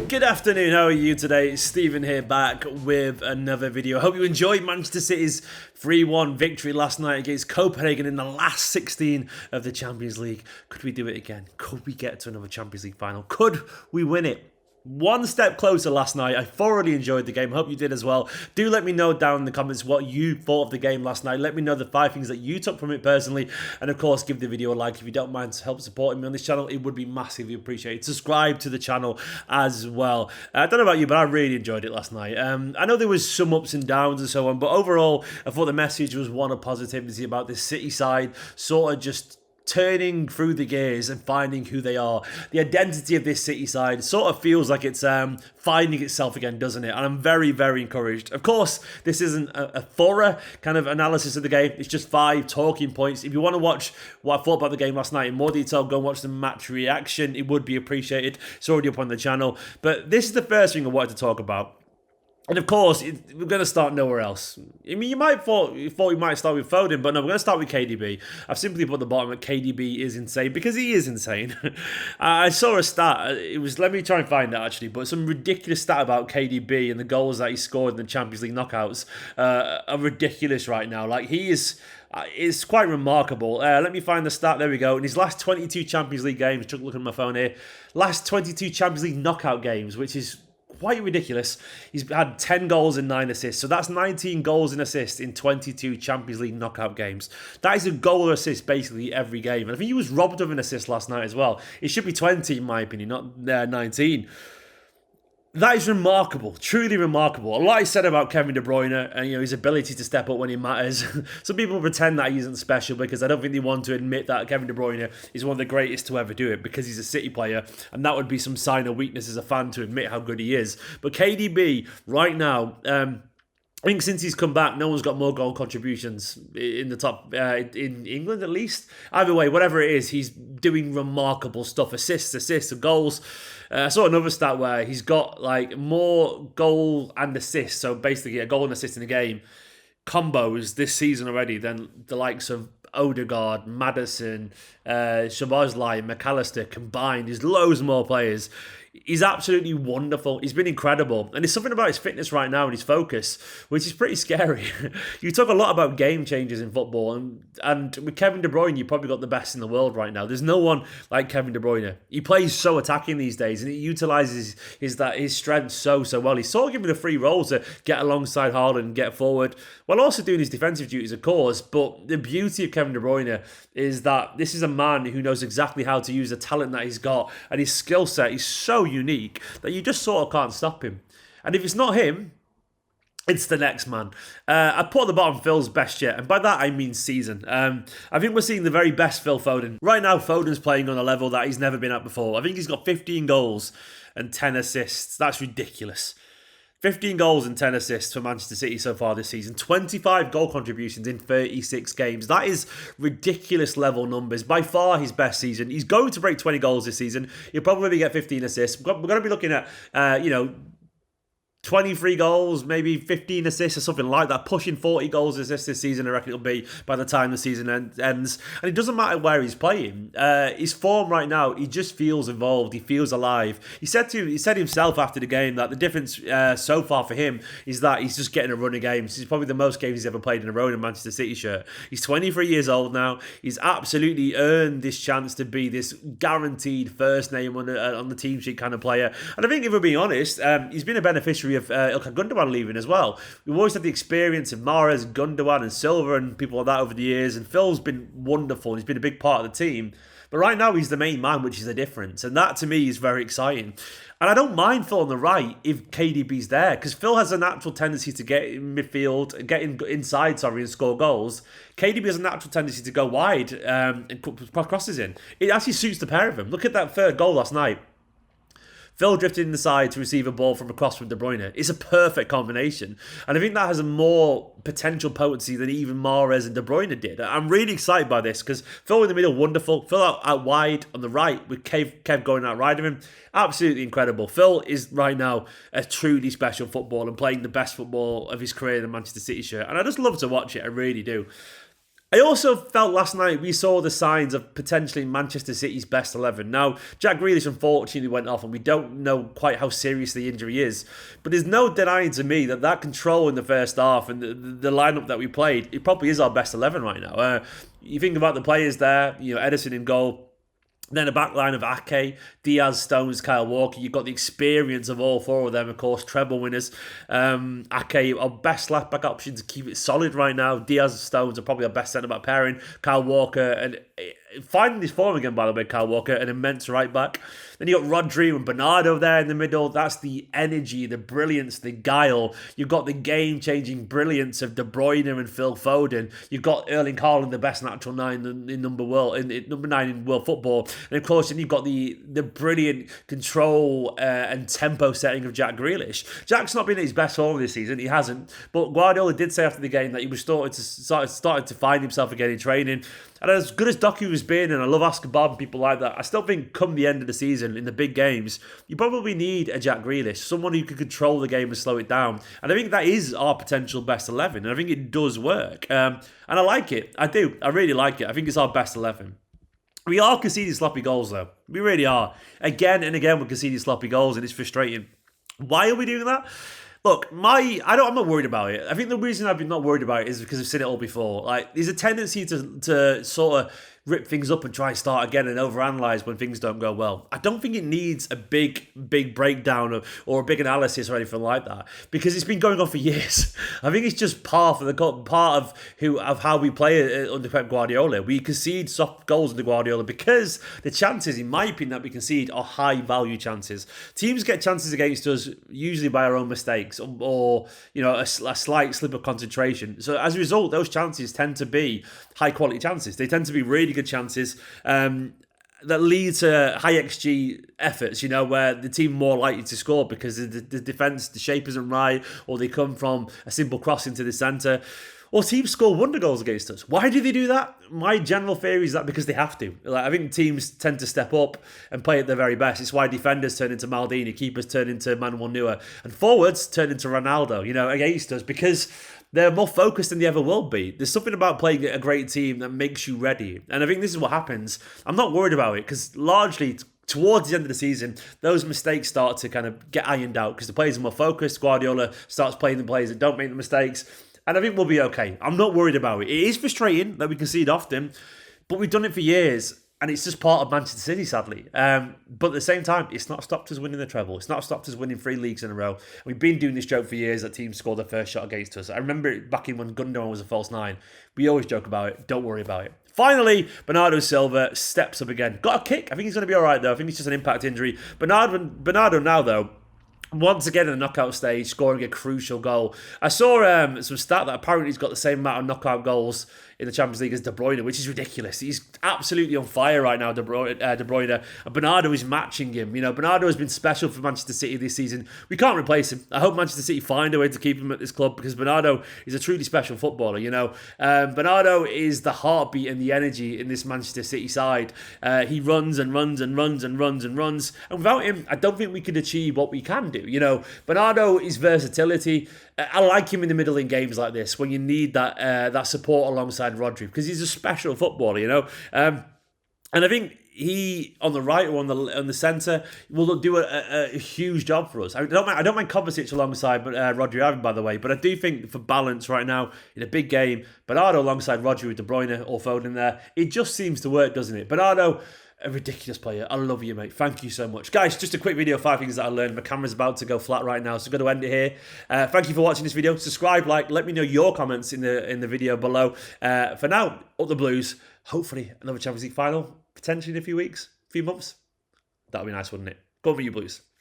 Good afternoon, how are you today? It's Stephen here back with another video. I hope you enjoyed Manchester City's 3-1 victory last night against Copenhagen in the last 16 of the Champions League. Could we do it again? Could we get to another Champions League final? Could we win it? One step closer last night. I thoroughly enjoyed the game. Hope you did as well. Do let me know down in the comments what you thought of the game last night. Let me know the 5 things that you took from it personally. And of course, give the video a like if you don't mind to help supporting me on this channel. It would be massively appreciated. Subscribe to the channel as well. I don't know about you, but I really enjoyed it last night. I know there was some ups and downs and so on, but overall, I thought the message was one of positivity about this City side, sort of just turning through the gears and finding who they are. The identity of this City side sort of feels like it's finding itself again, doesn't it? And I'm very, very encouraged. Of course, this isn't a thorough kind of analysis of the game. It's just 5 talking points. If you want to watch what I thought about the game last night in more detail, go and watch the match reaction. It would be appreciated. It's already up on the channel. But this is the first thing I wanted to talk about. And of course, we're going to start nowhere else. I mean, you thought we might start with Foden, but no, we're going to start with KDB. I've simply put the bottom that KDB is insane because he is insane. I saw a stat. Let me try and find it actually, but some ridiculous stat about KDB and the goals that he scored in the Champions League knockouts are ridiculous right now. Like it's quite remarkable. Let me find the stat. There we go. In his last 22 Champions League games, took a look at my phone here. Last 22 Champions League knockout games, which is quite ridiculous. He's had 10 goals and 9 assists. So that's 19 goals and assists in 22 Champions League knockout games. That is a goal or assist basically every game. And I think he was robbed of an assist last night as well. It should be 20 in my opinion, not 19. That is remarkable, truly remarkable. A lot is said about Kevin De Bruyne and his ability to step up when it matters. Some people pretend that he isn't special because I don't think they want to admit that Kevin De Bruyne is one of the greatest to ever do it because he's a City player, and that would be some sign of weakness as a fan to admit how good he is. But KDB right now, I think since he's come back, no one's got more goal contributions in the top, in England at least. Either way, whatever it is, he's doing remarkable stuff. Assists, and goals. I saw another stat where he's got like more goal and assists, so basically a goal and assist in a game, combos this season already than the likes of Odegaard, Maddison, Szoboszlai, McAllister combined. There's loads more players. He's absolutely wonderful. He's been incredible. And there's something about his fitness right now and his focus, which is pretty scary. You talk a lot about game changers in football. And with Kevin De Bruyne, you've probably got the best in the world right now. There's no one like Kevin De Bruyne. He plays so attacking these days and he utilises his strength so well. He's sort of given a free role to get alongside Haaland and get forward, while also doing his defensive duties, of course. But the beauty of Kevin De Bruyne is that this is a man who knows exactly how to use the talent that he's got, and his skill set is so unique that you just sort of can't stop him. And if it's not him, it's the next man. I put at the bottom Phil's best yet, and by that I mean season. I think we're seeing the very best Phil Foden. Right now, Foden's playing on a level that he's never been at before. I think he's got 15 goals and 10 assists. That's ridiculous. 15 goals and 10 assists for Manchester City so far this season. 25 goal contributions in 36 games. That is ridiculous level numbers. By far his best season. He's going to break 20 goals this season. He'll probably get 15 assists. We're going to be looking at, 23 goals, maybe 15 assists or something like that. Pushing 40 goals and assists this season, I reckon it'll be by the time the season ends. And it doesn't matter where he's playing. His form right now, he just feels involved. He feels alive. He said himself after the game that the difference so far for him is that he's just getting a run of games. He's probably the most games he's ever played in a row in a Manchester City shirt. He's 23 years old now. He's absolutely earned this chance to be this guaranteed first name on the team sheet kind of player. And I think if we're being honest, he's been a beneficiary of 𝙏𝙬𝙞𝙧𝙚 leaving as well. We've always had the experience of Mahrez, Gundogan and Silva and people like that over the years, and Phil's been wonderful. He's been a big part of the team. But right now he's the main man, which is the difference. And that to me is very exciting. And I don't mind Phil on the right if KDB's there, because Phil has a natural tendency to get in midfield, get inside, and score goals. KDB has a natural tendency to go wide and put crosses in. It actually suits the pair of them. Look at that third goal last night. Phil drifted in the side to receive a ball from across from De Bruyne. It's a perfect combination. And I think that has a more potential potency than even Mahrez and De Bruyne did. I'm really excited by this because Phil in the middle, wonderful. Phil out wide on the right with Kev going out right of him. Absolutely incredible. Phil is right now a truly special footballer and playing the best football of his career in the Manchester City shirt. And I just love to watch it. I really do. I also felt last night we saw the signs of potentially Manchester City's best 11. Now, Jack Grealish unfortunately went off and we don't know quite how serious the injury is. But there's no denying to me that that control in the first half and the lineup that we played, it probably is our best 11 right now. You think about the players there, Ederson in goal. Then a back line of Ake, Diaz, Stones, Kyle Walker. You've got the experience of all four of them, of course, treble winners. Ake, our best left-back option to keep it solid right now. Diaz, Stones are probably our best centre-back pairing. Kyle Walker, and finding his form again, by the way, Kyle Walker, an immense right-back. Then you got Rodri and Bernardo there in the middle. That's the energy, the brilliance, the guile. You've got the game-changing brilliance of 𝙏Bruyne and Phil Foden. You've got Erling Haaland, the best natural nine in number nine in world football. And of course, then you've got the brilliant control and tempo setting of Jack Grealish. Jack's not been at his best form this season. He hasn't. But Guardiola did say after the game that he was started to find himself again in training. And as good as Doku has been, and I love Oscar Bob and people like that, I still think come the end of the season, in the big games, you probably need a Jack Grealish, someone who can control the game and slow it down. And I think that is our potential best 11, and I think it does work. And I like it. I do. I really like it. I think it's our best 11. We are conceding sloppy goals, though. We really are. Again and again, we're conceding sloppy goals, and it's frustrating. Why are we doing that? Look, I'm not worried about it. I think the reason I've been not worried about it is because I've seen it all before. Like, there's a tendency to sort of rip things up and try and start again and overanalyze when things don't go well. I don't think it needs a big breakdown or a big analysis or anything like that, because it's been going on for years. I think it's just part of how we play under Pep Guardiola. We concede soft goals under Guardiola because the chances, in my opinion, that we concede are high value chances. Teams get chances against us usually by our own mistakes or a slight slip of concentration. So as a result, those chances tend to be high quality chances. They tend to be really good chances that lead to high XG efforts, where the team are more likely to score because the defence, the shape isn't right, or they come from a simple cross into the centre. Or teams score wonder goals against us. Why do they do that? My general theory is that because they have to. I think teams tend to step up and play at their very best. It's why defenders turn into Maldini, keepers turn into Manuel Neuer, and forwards turn into Ronaldo, against us, because they're more focused than they ever will be. There's something about playing a great team that makes you ready. And I think this is what happens. I'm not worried about it because largely towards the end of the season, those mistakes start to kind of get ironed out because the players are more focused. Guardiola starts playing the players that don't make the mistakes. And I think we'll be okay. I'm not worried about it. It is frustrating that we concede often, but we've done it for years. And it's just part of Manchester City, sadly. But at the same time, it's not stopped us winning the treble. It's not stopped us winning 3 leagues in a row. We've been doing this joke for years that teams score their first shot against us. I remember it back in when Gundogan was a false 9. We always joke about it. Don't worry about it. Finally, Bernardo Silva steps up again. Got a kick. I think he's going to be all right, though. I think it's just an impact injury. Bernardo now, though, once again in the knockout stage, scoring a crucial goal. I saw some stat that apparently he's got the same amount of knockout goals in the Champions League as 𝙏Bruyne, which is ridiculous. He's absolutely on fire right now, 𝙏Bruyne. And Bernardo is matching him. Bernardo has been special for Manchester City this season. We can't replace him. I hope Manchester City find a way to keep him at this club because Bernardo is a truly special footballer, Bernardo is the heartbeat and the energy in this Manchester City side. He runs and runs and runs and runs and runs. And without him, I don't think we could achieve what we can do. Bernardo is versatility. I like him in the middle in games like this when you need that support alongside Rodri because he's a special footballer, And I think he on the right or on the centre will do a huge job for us. I don't mind Kovacic alongside Rodri Ivan, by the way, but I do think for balance right now in a big game, Bernardo alongside Rodri with 𝙏Bruyne or Foden there, it just seems to work, doesn't it? Bernardo, a ridiculous player. I love you, mate. Thank you so much. Guys, just a quick video, 5 things that I learned. My camera's about to go flat right now, so I'm going to end it here. Thank you for watching this video. Subscribe, like, let me know your comments in the video below. For now, up the Blues. Hopefully, another Champions League final, potentially in a few weeks, few months. That would be nice, wouldn't it? Go for you, Blues.